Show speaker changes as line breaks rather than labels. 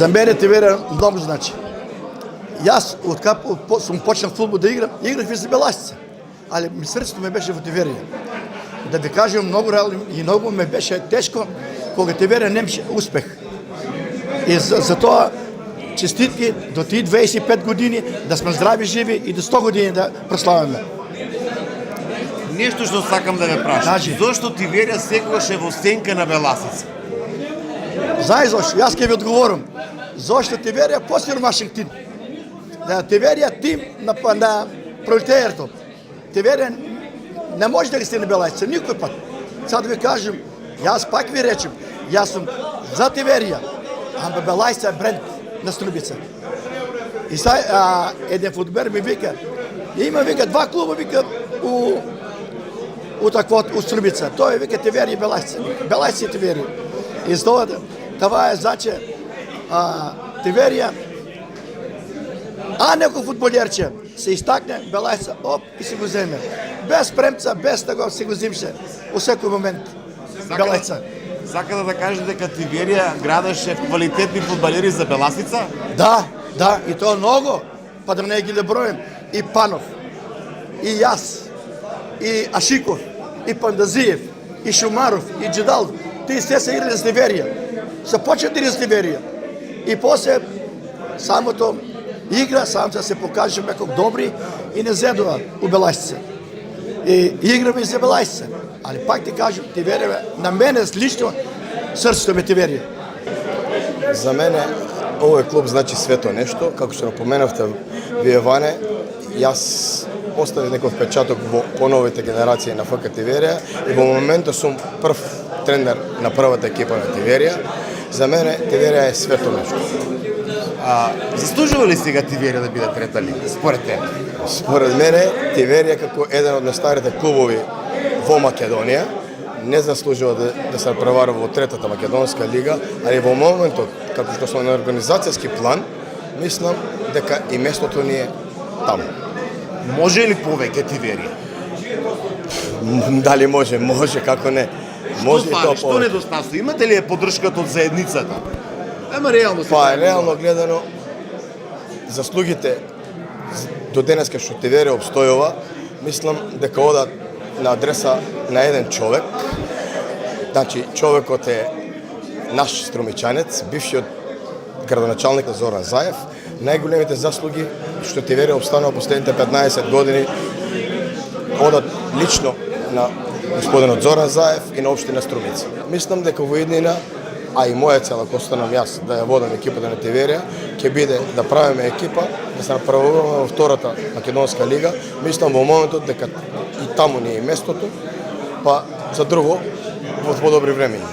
За мене Тиверия много значи. Аз, откакто съм почнал футбол да играх и за Беласица. Але сърцето ме беше в Тиверия. Да ви кажа, много реално и много ме беше тежко, кога Тиверия нямаше успех. И затова честитки до ти 25 години, да сме здрави, живи и до 100 години да прославяме.
Нещо што сакам да ме прашам. Зошто Тиверия секогаш е во сенка на Беласица?
Знаеш защо? Аз ке ви отговорам. Защо Тиверия е по-сиромашен тим. Тиверия е тим на пролетарието. Тиверия не може да ли стигне Беласица, никой път. Сега да ви кажем, аз пак ви речем, аз съм за Тиверия, ама Беласица е бренд на Струмица. И сега един футболер ми вика, вика, два клуба, вика, от Струмица. Той вика Тиверия и Беласица. Беласица и Тиверия. И това е значи Тиверия, някой футболерче се изтакне, Беласица, и си го вземе. Без премца, без того си го взимше. У всеки момент. Беласица.
Сакате да кажете дека Тиверия градеше квалитетни футболери за Беласица?
Да, и то много. Па да не ги да броим. И Панов, и аз, и Ашиков, и Пандазиев, и Шумаров, и Джедалов. Те все са играли с Тиверия. Са почетили с Тиверия. И после самото игра, самото се покажем како добри и не зедува у Беласица. И играме за Беласица. Али пак ти кажем, Тиверия, на мене лично сърцето ми Тиверия.
За мене овој клуб значи свето нешто, како што напоменавте вие Ване, јас остави некој впечаток во поновите генерации на ФК Тиверија и во моментот сум прв тренер на првата екипа на Тиверија. За мене Тиверија е свето нешто.
Заслужува ли сега Тиверија да биде трета лига, според тебе?
Според мене Тиверија како еден од најстарите клубови во Македонија не заслужува да се преварува во третата македонска лига, али во моментот, како што сме на организацијски план, мислам дека и местото ни е таму.
Може ли повеќе Тиверија?
Дали може? Може, како не. Може и тоа
Што недостасува? Имате ли поддршката од заедницата? Ема реално се.
Реално гледано, заслугите до денеска што Тиверија обстојува, мислам дека одат на адреса на еден човек. Значи, човекот е наш струмичанец, бившиот градоначалник на Зоран Заев. Најголемите заслуги што Тиверија обстанува последните 15 години одат лично на господинот Зоран Заев и на општина Струмица. Мислам дека во иднина, а и моја цел, ако останам јас да ја водам екипата на Тиверија, ќе биде да правиме екипа, да се направуваме во втората македонска лига. Мислам во моментот дека и таму ни е местото, па за друго во подобри времења.